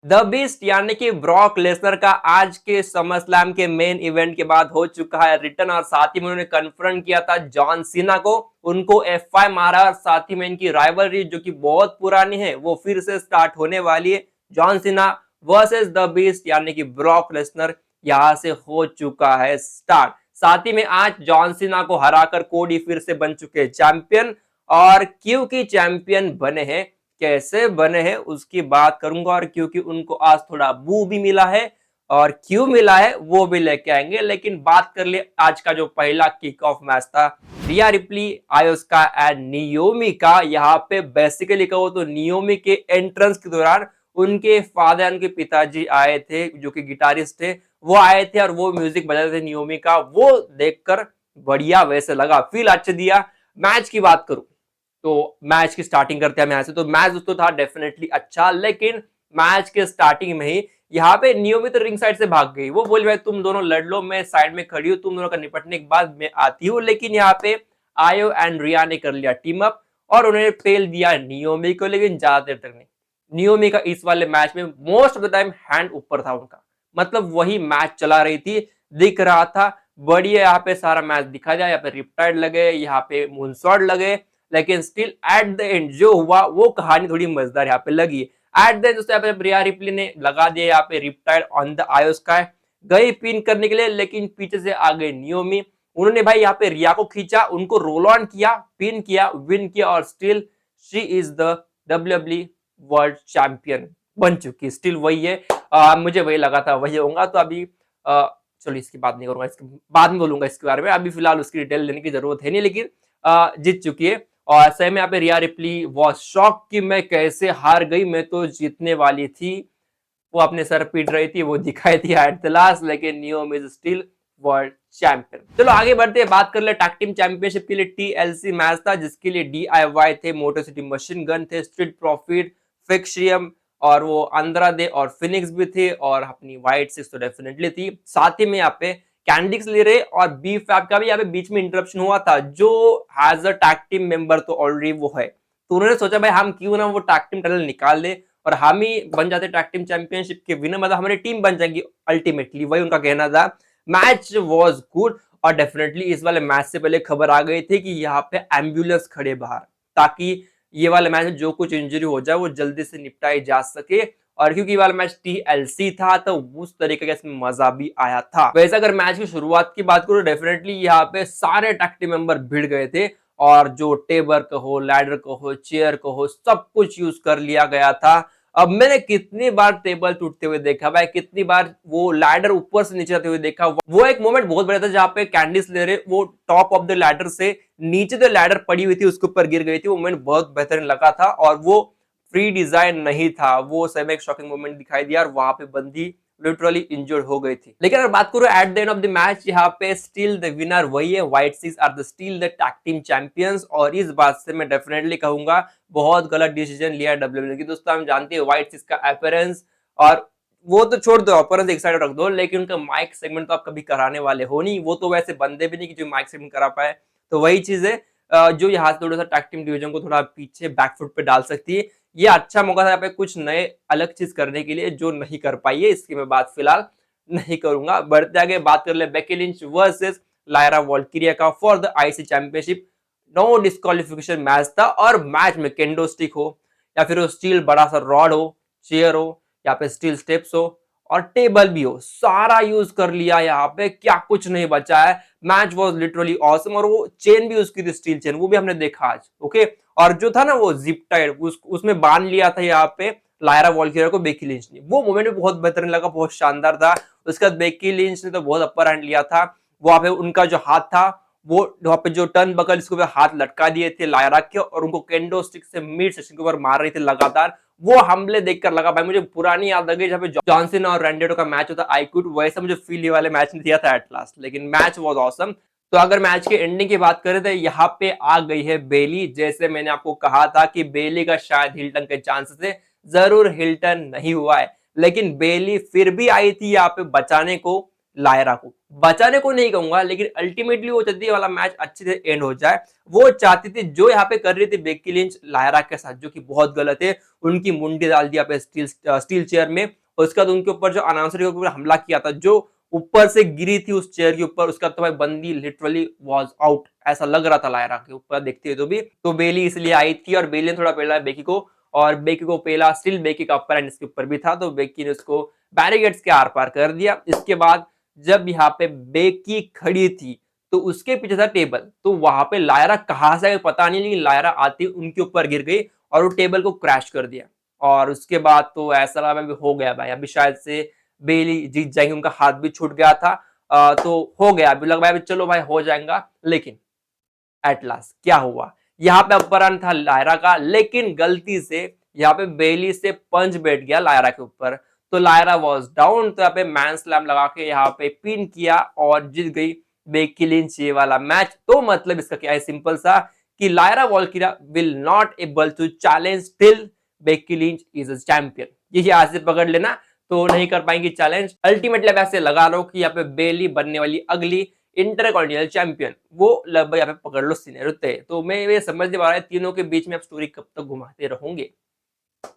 The beast यानी कि Brock Lesnar का आज के समरस्लैम के मेन इवेंट के बाद हो चुका है रिटर्न, और साथ ही में उन्होंने कन्फ्रंट किया था जॉन सीना को। उनको F5 मारा, और साथ ही में इनकी राइवलरी जो कि बहुत पुरानी है वो फिर से स्टार्ट होने वाली है। John Cena versus the beast यानी कि ब्रॉक लेसनर यहां से हो चुका है स्टार्ट। साथ ही में आज जॉन सीना को हराकर कोडी फिर से बन चुके चैंपियन, और क्योंकि चैंपियन बने हैं, कैसे बने हैं उसकी बात करूंगा, और क्योंकि उनको आज थोड़ा बू भी मिला है और क्यों मिला है वो भी लेके आएंगे। लेकिन बात कर ले आज का जो पहला किक ऑफ मैच था, रिया रिप्ली, आयोस्का एंड नियोमी का। यहाँ पे बेसिकली कहो तो नियोमी के एंट्रेंस के दौरान उनके फादर, उनके पिताजी आए थे जो कि गिटारिस्ट थे, वो आए थे और वो म्यूजिक बजा रहे थे नियोमी का। वो देखकर बढ़िया वैसे लगा, फील अच्छा दिया। मैच की बात करूं तो मैच की स्टार्टिंग करते हैं यहां से, तो मैच दोस्तों था डेफिनेटली अच्छा, लेकिन मैच के स्टार्टिंग में ही यहाँ पे नियोमी तो रिंग साइड से भाग गई। वो बोल भाई तुम दोनों लड़ लो, मैं साइड में खड़ी हूँ, तुम दोनों का निपटने के बाद मैं आती हूँ। लेकिन यहाँ पे आयो एंड रिया ने कर लिया टीम अप और उन्होंने फेल दिया नियोमी को, लेकिन ज्यादा देर तक नहीं। नियोमी का इस वाले मैच में most of the time hand ऊपर था उनका, मतलब वही मैच चला रही थी, दिख रहा था बढ़िया। यहाँ पे सारा मैच दिखा जाए, यहाँ पे रिपटाइड लगे, यहाँ पे मूनसॉट लगे, लेकिन स्टिल एट द एंड जो हुआ वो कहानी थोड़ी मजेदार यहाँ पे लगी। एट द एंड दोस्तों यहाँ पे रिया रिप्ली ने लगा दिया यहाँ पे रिपटाइड ऑन द आयो स्काई, गई पिन करने के लिए, लेकिन पीछे से आ गए नियोमी। उन्होंने भाई यहाँ पे रिया को खींचा, उनको रोल ऑन किया, पिन किया, विन किया, और still she is the WWE world champion बन चुकी। स्टिल वही है, मुझे वही लगा था वही होगा। तो अभी चलो इसकी बात नहीं करूंगा, इसके बाद में बोलूंगा इसके बारे में, अभी फिलहाल उसकी डिटेल लेने की जरूरत है नहीं। लेकिन जीत चुकी है, और सही में यहाँ पे रिया रिप्ली वॉज शॉक कि मैं कैसे हार गई, मैं तो जीतने वाली थी। वो अपने सर पीट रही थी, वो दिखाई थी एट द लास्ट, लेकिन Naomi is still world champion. चलो आगे बढ़ते हैं, बात कर ले टैग टीम चैंपियनशिप के लिए TLC मैच था, जिसके लिए DIY थे, मोटर सिटी मशीन गन थे, स्ट्रीट प्रॉफिट, फिक्शियम, और वो अंद्रादे और फिनिक्स भी थे, और अपनी व्हाइट सिक्स तो डेफिनेटली थी। साथ ही में यहाँ पे कैंडिक्स लिरे और बी फैब का भी यहाँ पे बीच में इंटरप्शन हुआ था, जो as a tag team member तो ऑलरेडी वो है। तो उन्होंने सोचा भाई हम क्यों ना वो टैग टीम टाइटल निकाल ले और हम ही बन जाते टैग टीम चैंपियनशिप के विनर, मतलब हमारी टीम बन जाएगी अल्टीमेटली, वही उनका कहना था। मैच वाज गुड, और डेफिनेटली इस वाले मैच से पहले खबर आ गई थी कि यहाँ पे एम्बुलेंस खड़े बाहर, ताकि ये वाले मैच में जो कुछ इंजरी हो जाए वो जल्दी से निपटाई जा सके। और क्योंकि वाला मैच TLC था तो उस तरीके का इसमें मजा भी आया था। वैसे अगर मैच की शुरुआत की बात करूं, डेफिनेटली यहाँ पे सारे टैग टीम मेंबर भिड़ गए थे, और जो टेबल कहो, लैडर कहो, चेयर कहो, सब कुछ यूज कर लिया गया था। अब मैंने कितनी बार टेबल टूटते हुए देखा भाई, कितनी बार वो लैडर ऊपर से नीचे आते हुए देखा। वो एक मोमेंट बहुत बड़ा था जहां पे कैंडिस ले रहे वो टॉप ऑफ द लैडर से नीचे जो लैडर पड़ी हुई थी उसके ऊपर गिर गई थी। वो मोमेंट बहुत बेहतरीन लगा था, और वो फ्री डिजाइन नहीं था, वो सब एक शॉकिंग मोमेंट दिखाई दिया, और वहां पे बंदी लिटरली इंजर्ड हो गई थी। लेकिन अगर बात करूं at the end of the match, यहाँ पे स्टिल द विनर वही है, Wyatt Sicks are the still the tag team champions. और इस बात से मैं डेफिनेटली कहूंगा बहुत गलत डिसीजन लिया WWE की। दोस्तों हम जानते हैं व्हाइट सिक्स का अपीयरेंस, और वो तो छोड़ दो, अपीयरेंस एक साइड रख दो, लेकिन उनका माइक सेगमेंट तो आप कभी कराने वाले हो नहीं, वो तो वैसे बंदे भी नहीं कि जो माइक सेगमेंट करा पाए। तो वही चीज है जो यहाँ से थोड़ा सा टैग टीम डिवीजन को थोड़ा पीछे बैकफुट पे डाल सकती है। ये अच्छा मौका था यहाँ पे कुछ नए अलग चीज करने के लिए, जो नहीं कर पाई है, इसकी मैं बात फिलहाल नहीं करूंगा। बढ़ते आगे बात कर ले Becky Lynch versus Lyra Valkyria का for the IC championship. No disqualification match था, और मैच में केंडो स्टिक हो, या फिर वो स्टील बड़ा सा रॉड हो, चेयर हो, या पे स्टील स्टेप्स हो, और टेबल भी हो, सारा यूज कर लिया यहाँ पे, क्या कुछ नहीं बचा है। मैच वॉज लिटरली ऑसम, और वो चेन भी उसकी थी, स्टील चेन, वो भी हमने देखा आज। ओके, और जो था ना वो जिप टाइड उसमें बांध लिया था यहाँ पे लायरा वॉल्किरिया को बेकी लिंच ने। वो मोमेंट भी बहुत बेहतरीन लगा, बहुत शानदार था। उसके बाद बेकी लिंच ने तो बहुत अपर हैंड लिया था। वहां पे उनका जो हाथ था, वो वहां पे जो टर्न बकल इसके ऊपर हाथ लटका दिए थे लायरा के, और उनको केंडो स्टिक से मिड सेक्शन के ऊपर मार रही थी लगातार। वो हमले देखकर लगा भाई मुझे पुरानी याद आ गई जहाँ पे जॉनसन और रैंडेटो का मैच होता आई कुड, वैसा मुझे फील ये वाले मैच ने दिया था एट लास्ट। लेकिन मैच वाज ऑसम। तो अगर मैच के एंडिंग की बात करें तो यहाँ पे आ गई है बेली। जैसे मैंने आपको कहा था कि बेली का शायद हिल्टन के चांसेस है, जरूर हिल्टन नहीं हुआ है, लेकिन बेली फिर भी आई थी यहाँ पे बचाने को लायरा को। बचाने को नहीं कहूंगा, लेकिन अल्टीमेटली वो चाहती थी वाला मैच अच्छे से एंड हो जाए। वो चाहती थी जो यहाँ पे कर रही थी बेकी लिंच लायरा के साथ, जो कि बहुत गलत है। उनकी मुंडी डाल दिया पे स्टील चेयर में, और उसके बाद उनके ऊपर जो अनाउंसर के ऊपर हमला किया था, जो ऊपर से गिरी थी उस चेयर के ऊपर, उसका तो भाई बंदी लिटरली वाज आउट, ऐसा लग रहा था लायरा के ऊपर देखते हुए। तो बेली इसलिए आई थी, और बेली ने थोड़ा पहला बेकी को, और बेकी को पेला, स्टिल बेकी का अपर हैंड इसके ऊपर भी था, तो बेकी ने उसको बैरिकेड्स के आर पार कर दिया। इसके बाद जब यहाँ पे बेकी खड़ी थी तो उसके पीछे था टेबल, तो वहां पे लायरा कहां से पता नहीं, लेकिन लायरा आती उनके ऊपर गिर गई और वो टेबल को क्रैश कर दिया। और उसके बाद तो ऐसा लगा भी हो गया भाई, अभी शायद से बेली जीत जाएंगे, उनका हाथ भी छूट गया था। तो हो गया, अभी लग भाई चलो भाई हो जाएगा, लेकिन एट लास्ट क्या हुआ, यहाँ पे अपर हैंड था लायरा का, लेकिन गलती से यहाँ पे बेली से पंच बैठ गया लायरा के ऊपर, तो लायरा वॉज डाउन। तो यहाँ पे मैन स्लैम लगा के यहाँ पे पिन किया और जीत गई बेकी लिंच ये वाला मैच। तो मतलब इसका क्या है, सिंपल सा, कि Lyra Valkyria will not able to challenge till Becky Lynch is a champion. ये आज से पकड़ लेना, तो नहीं कर पाएंगी चैलेंज। अल्टीमेटली वैसे लगा लो कि यहाँ पे बेली बनने वाली अगली इंटरकॉन्टिनेंटल चैंपियन, वो लगभग यहाँ पे पकड़ लो सिनेरियो तय। तो मैं ये समझ नहीं पा रहा है तीनों के बीच में अब स्टोरी कब तक घुमाते रहोगे।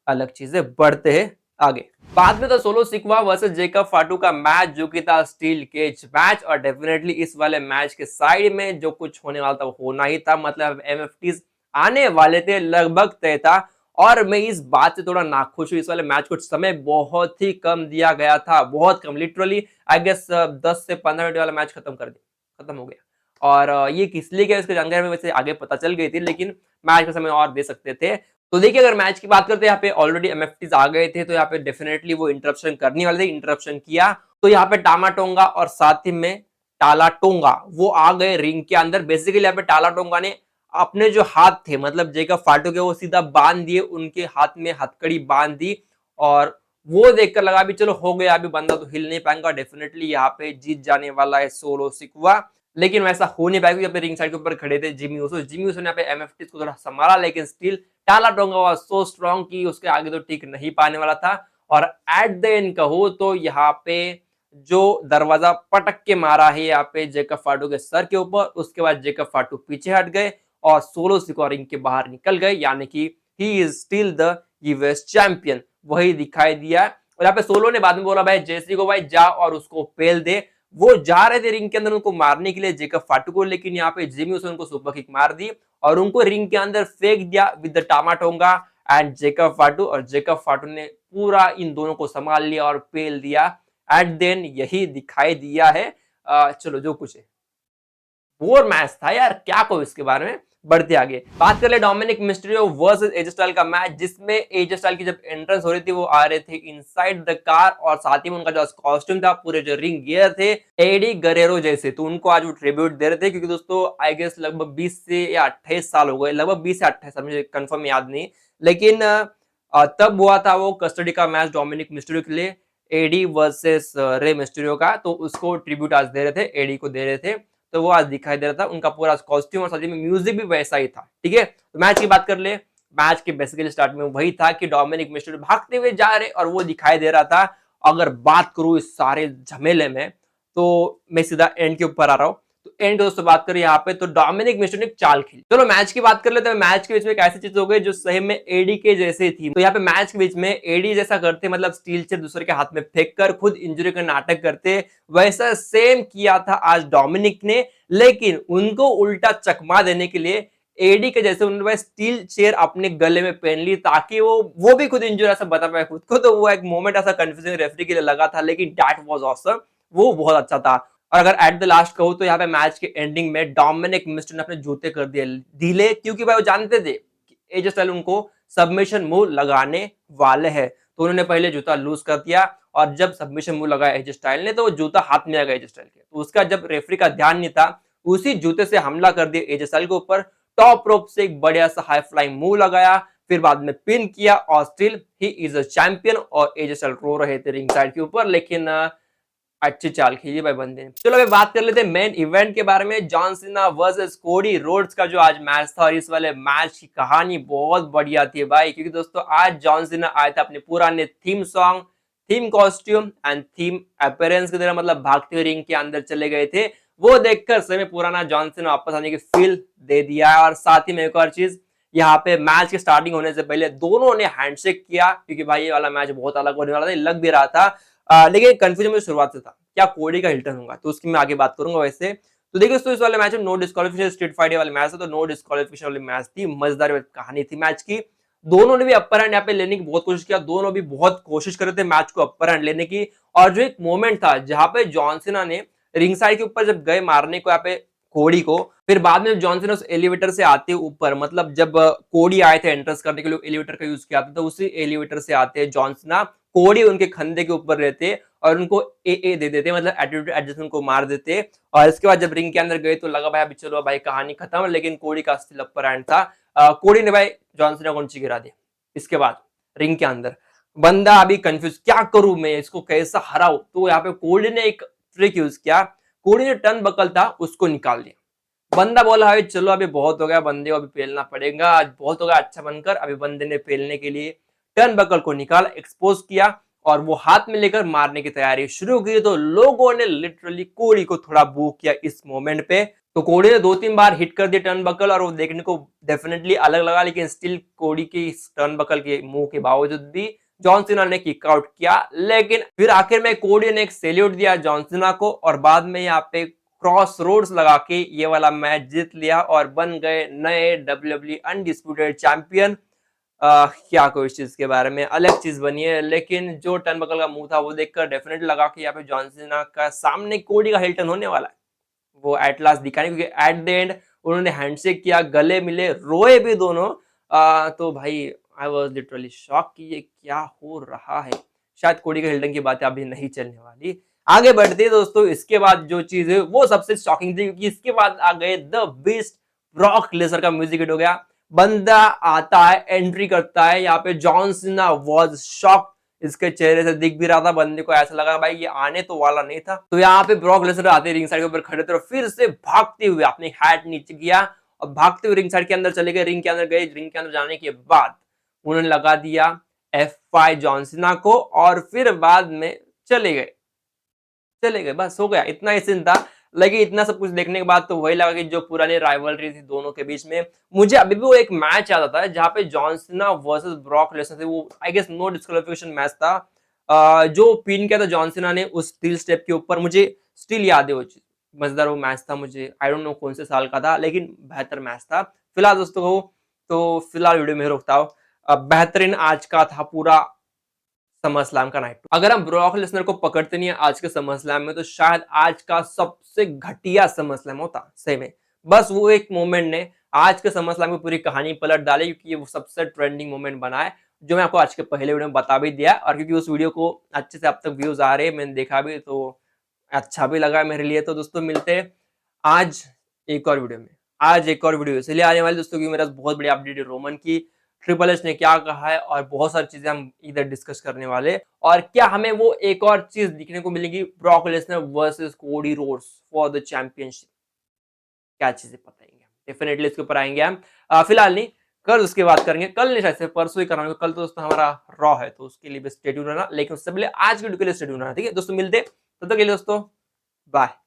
अलग चीजें, बढ़ते हैं आगे। बाद में तो सोलो सिक्वा वर्सेस जेकब फाटू का मैच, जो कि था स्टील केज मैच, और डेफिनेटली इस वाले मैच के साइड में जो कुछ होने वाला था वो होना ही था, मतलब एमएफटीज आने वाले थे, लगभग तय था। और मैं इस बात से थोड़ा नाखुश हूँ, इस वाले मैच को समय बहुत ही कम दिया गया था, बहुत कम, लिटरली आई गेस 10 से 15 मिनट वाला मैच खत्म कर दिया, खत्म हो गया। और ये किस लिए क्या इसके जानकारी में वैसे आगे पता चल गई थी, लेकिन मैच का समय और दे सकते थे। तो देखिए अगर मैच की बात करते हैं, यहाँ पे ऑलरेडी एमएफटीज आ गए थे, तो यहाँ पे डेफिनेटली वो इंटरप्शन करने वाले थे, इंटरप्शन किया तो यहाँ पे टामा टोंगा और साथ ही में टाला टोंगा वो आ गए रिंग के अंदर। बेसिकली यहाँ पे टाला टोंगा ने अपने जो हाथ थे, मतलब जेकब फाटू के, वो सीधा बांध दिए, उनके हाथ में हथकड़ी बांध दी, और वो देखकर लगा भी चलो हो गया, अभी बंदा तो हिल नहीं पाएगा, डेफिनेटली यहाँ पे जीत जाने वाला है सोलो सिक्वा। लेकिन वैसा हो नहीं पाएगा, यहाँ पे रिंग साइड के ऊपर खड़े थे जिमी ऊसो, जिमी ऊसो ने यहाँ पे एमएफटीज को थोड़ा संभाला, लेकिन स्टिल टाला टोंगा वाज सो स्ट्रॉन्ग कि उसके आगे तो टिक नहीं पाने वाला था। और एट द एंड कहो तो यहाँ पे जो दरवाजा पटक के मारा है यहाँ पे जेकब फाटू के सर के ऊपर, उसके बाद जेकब फाटू पीछे हट गए और सोलो सिक्वा रिंग के बाहर निकल गए, यानी कि he is still the US champion, वही दिखाई दिया। और यहाँ पे सोलो ने बाद में बोला भाई जेसी को भाई जा और उसको पेल दे। वो जा रहे थे रिंग के अंदर उनको मारने के लिए जेकब फाटू को, लेकिन यहाँ पे जिमी उसे उनको सुपर किक मार दी और उनको रिंग के अंदर फेंक दिया with the टामा tonga and Jacob फाटू, और जेकब फाटू ने पूरा इन दोनों को संभाल लिया और पेल दिया। एट देन यही दिखाई दिया है। चलो जो कुछ है वो मैच था यार, क्या कहूं इसके बारे में। बढ़ते आगे बात कर ले डोमिनिक मिस्टीरियो वर्सेस एजे स्टाइल का मैच, जिसमें एजे स्टाइल की जब एंट्रेंस हो रही थी वो आ रहे थे इनसाइड द कार, और साथ ही में उनका जो कॉस्ट्यूम था, पूरे जो रिंग गियर थे एडी गरेरो जैसे, तो उनको आज वो ट्रिब्यूट दे रहे थे, क्योंकि दोस्तों आई गेस लगभग 20 से या 28 साल हो गए, लगभग 20 से 28, मुझे कंफर्म याद नहीं, लेकिन तब हुआ था वो कस्टडी का मैच डोमिनिक मिस्टीरियो के लिए, एडी वर्सेस रे मिस्टीरियो का, तो उसको ट्रिब्यूट आज दे रहे थे, एडी को दे रहे थे, तो वो आज दिखाई दे रहा था। उनका पूरा कॉस्ट्यूम और साथ में म्यूजिक भी वैसा ही था, ठीक है। तो मैच की बात कर ले, मैच के बेसिकली स्टार्ट में वही था कि डोमिनिक मिस्टीरियो भागते हुए जा रहे और वो दिखाई दे रहा था। अगर बात करूं इस सारे झमेले में, तो मैं सीधा एंड के ऊपर आ रहा हूं। तो एंड दोस्तों बात करें यहाँ पे, तो डोमिनिक मिस्टीरियो ने चाल खेली। चलो मैच की बात कर लेते हैं। मैच के बीच में एक ऐसी चीज हो गई जो सही में एडी के जैसे थी। तो यहाँ पे मैच के बीच में एडी जैसा करते, मतलब स्टील चेयर दूसरे के हाथ में फेंक कर खुद इंजरी का नाटक करते, वैसा सेम किया था आज डोमिनिक ने, लेकिन उनको उल्टा चकमा देने के लिए एडी के जैसे उन्होंने स्टील चेयर अपने गले में पहन ली, ताकि वो भी खुद इंजर ऐसा बता पाए खुद को। तो वो एक मोमेंट ऐसा कंफ्यूजिंग रेफरी के लिए लगा था, लेकिन दैट वाज ऑसम, वो बहुत अच्छा था। और अगर एट द लास्ट कहूं तो यहाँ पे मैच के एंडिंग में डोमिनिक मिस्टर ने अपने जूते कर दिए ढीले, क्योंकि भाई वो जानते थे कि एजे स्टाइल उनको सबमिशन मूव लगाने वाले हैं, तो उन्होंने पहले जूता लूज कर दिया, और जब सबमिशन मूव लगाया एजे स्टाइल ने, तो वो जूता हाथ में आ गया एजे स्टाइल के, तो उसका जब रेफरी का ध्यान नहीं था, उसी जूते से हमला कर दिया एजे स्टाइल के ऊपर, टॉप रोप से एक बढ़िया सा हाई फ्लाइंग मूव लगाया, फिर बाद में पिन किया, और still he is a champion. और एजे स्टाइल रो रहे थे रिंग साइड के ऊपर, लेकिन अच्छी चाल खेली भाई बंदे ने। चलो अभी बात कर लेते हैं मेन इवेंट के बारे में, John Cena versus Cody Rhodes का जो आज मैच था। और इस वाले मैच की कहानी बहुत बढ़िया थी भाई, क्योंकि दोस्तों आज जॉन सीना आया था अपने पुराने theme costume and theme appearance की तरह मतलब भागते हुए रिंग के अंदर चले गए थे, वो देखकर सभी पुराना जॉन सीना वापस आने की फील दे दिया। और साथ ही में एक और चीज, यहाँ पे मैच की स्टार्टिंग होने से पहले दोनों ने हैंडशेक किया, क्योंकि भाई ये वाला मैच बहुत अलग होने वाला था, लग भी रहा था। लेकिन कंफ्यूजन मुझे शुरुआत से था, क्या कोडी का हिल्टन होगा, तो उसकी मैं आगे बात करूंगा। वैसे तो देखिए दोस्तों, इस वाले मैच में नो डिस्क्वालिफिकेशन स्ट्रीट फाइट वाले मैच था, तो नो डिस्क्वालिफिकेशन वाली मैच थी, मजेदार कहानी थी मैच की। दोनों ने भी अपर हैंड यहाँ पे लेने की बहुत कोशिश किया, दोनों भी बहुत कोशिश कर रहे थे मैच को अपर हैंड लेने की। और जो एक मोमेंट था जहां पे जॉन सीना ने रिंग साइड के ऊपर जब गए मारने को यहाँ पे कोडी को, फिर बाद में जॉन सीना उस एलिवेटर से आते ऊपर, मतलब जब कोडी आए थे एंट्रेंस करने के लिए एलिवेटर का यूज किया था, तो उसी एलिवेटर से आते जॉन सीना, कोडी उनके खंधे के ऊपर रहते और उनको ए दे देते, मतलब एटीट्यूड एडजस्टमेंट को मार देते। और इसके बाद जब रिंग के अंदर गए तो लगा भाई अभी चलो भाई कहानी खत्म, लेकिन कोडी का स्टिल अपर हैंड था। कोडी ने भाई जॉन सीना को नीचे गिरा दिया। इसके बाद रिंग के अंदर बंदा अभी कंफ्यूज, क्या करूं मैं, इसको कैसा हराऊं, तो यहाँ पे कोडी ने एक ट्रिक यूज किया। कोडी ने टर्न बकल था उसको निकाल दिया। बंदा बोला भाई चलो अभी बहुत हो गया, बंदे को अभी पेलना पड़ेगा, आज बहुत हो गया अच्छा बनकर। अभी बंदे ने पेलने के लिए टर्न बकल को निकाला, एक्सपोज किया और वो हाथ में लेकर मारने की तैयारी शुरू की। तो लोगों ने लिटरली कोडी को थोड़ा बू किया इस मोमेंट पे। तो कोडी ने 2-3 बार हिट कर दिया टर्न बकल और वो देखने को डेफिनेटली अलग लगा, लेकिन स्टिल कोडी की इस टर्न बकल के मुंह के बावजूद भी जॉन सीना ने किक आउट किया। लेकिन फिर आखिर में कोडी ने एक सैल्यूट दिया जॉन सीना को और बाद में यहाँ पे क्रॉस रोड्स लगा के ये वाला मैच जीत लिया और बन गए नए WWE अनडिस्प्यूटेड चैंपियन। क्या कोई इस चीज के बारे में अलग चीज बनी है, लेकिन जो टर्नबकल का मुंह था वो देखकर डेफिनेटली लगा कि यहाँ पे जॉन सीना का सामने कोडी का हिल्टन होने वाला है। वो एट लास्ट दिखा नहीं, क्योंकि एट द एंड उन्होंने हैंडशेक किया, गले मिले, रोए भी दोनों। तो भाई आई वाज लिटरली शॉक कि ये क्या हो रहा है। शायद कोडी के हिल्टन की बातें अभी नहीं चलने वाली। आगे बढ़ते हैं दोस्तों, इसके बाद जो चीज है वो सबसे शॉकिंग थी, क्योंकि इसके बाद आ गए द बीस्ट ब्रॉक लेसनर का म्यूजिक हिट हो गया। बंदा आता है, एंट्री करता है, यहाँ पे जॉन सीना वाज शॉक्ड। इसके चेहरे से दिख भी रहा था, बंदे को ऐसा लगा भाई ये आने तो वाला नहीं था। तो यहाँ पे ब्रॉक लेसनर आते रिंग साइड के ऊपर खड़े थे और फिर से भागते हुए अपने हैट नीचे किया और भागते हुए रिंग साइड के अंदर चले गए। रिंग के अंदर गए, रिंग के अंदर जाने के बाद उन्होंने लगा दिया F5 जॉन सीना को और फिर बाद में चले गए। बस हो गया, इतना ही सीन था। लेकिन इतना सब कुछ देखने के बाद तो वही लगा कि जो पुरानी राइवलरी थी दोनों के बीच में, मुझे अभी भी वो एक मैच याद आता है जहां पे John Cena versus Brock Lesnar थे। वो I guess no disqualification match था। जो पिन किया था जॉन सीना ने उस स्टील स्टेप के ऊपर, मुझे स्टिल याद है वो चीज। मजेदार वो मैच था, मुझे आई डोंट नो कौन से साल का था, लेकिन बेहतर मैच था। फिलहाल दोस्तों को तो फिलहाल वीडियो में रोकता हूँ। बेहतरीन आज का था पूरा समरस्लैम का नाइट। अगर हम ब्रॉक लेसनर को पकड़ते नहीं है आज के समरस्लैम में, तो शायद आज का सबसे घटिया समरस्लैम होता सही में। बस वो एक मोमेंट ने आज के समरस्लैम की पूरी कहानी पलट डाली, क्योंकि ये वो सबसे ट्रेंडिंग मोमेंट बना है, जो मैं आपको आज के पहले वीडियो में बता भी दिया। और क्योंकि उस वीडियो को अच्छे से अब तक व्यूज आ रहे हैं, मैंने देखा भी, तो अच्छा भी लगा मेरे लिए। तो दोस्तों मिलते हैं आज एक और वीडियो में। आज एक और वीडियो इसलिए आने वाली दोस्तों, क्योंकि मेरा बहुत बड़ी अपडेट है रोमन की, ट्रिपल एच ने क्या कहा है और बहुत सारी चीजें हम इधर डिस्कस करने वाले। और क्या हमें वो एक और चीज दिखने को मिलेगी, Brock Lesnar versus Cody Rhodes for the championship, क्या चीजें बताएंगे डेफिनेटली इसके ऊपर आएंगे हम। फिलहाल नहीं, कल उसके बात करेंगे, कल नहीं शायद से परसों ही कराएंगे। कल तो दोस्तों हमारा रॉ है, तो उसके लिए भी स्टे ट्यून रहना, लेकिन उससे पहले आज के वीडियो के लिए स्टे ट्यून रहना, ठीक है दोस्तों। मिलते तब तक के लिए दोस्तों, बाय।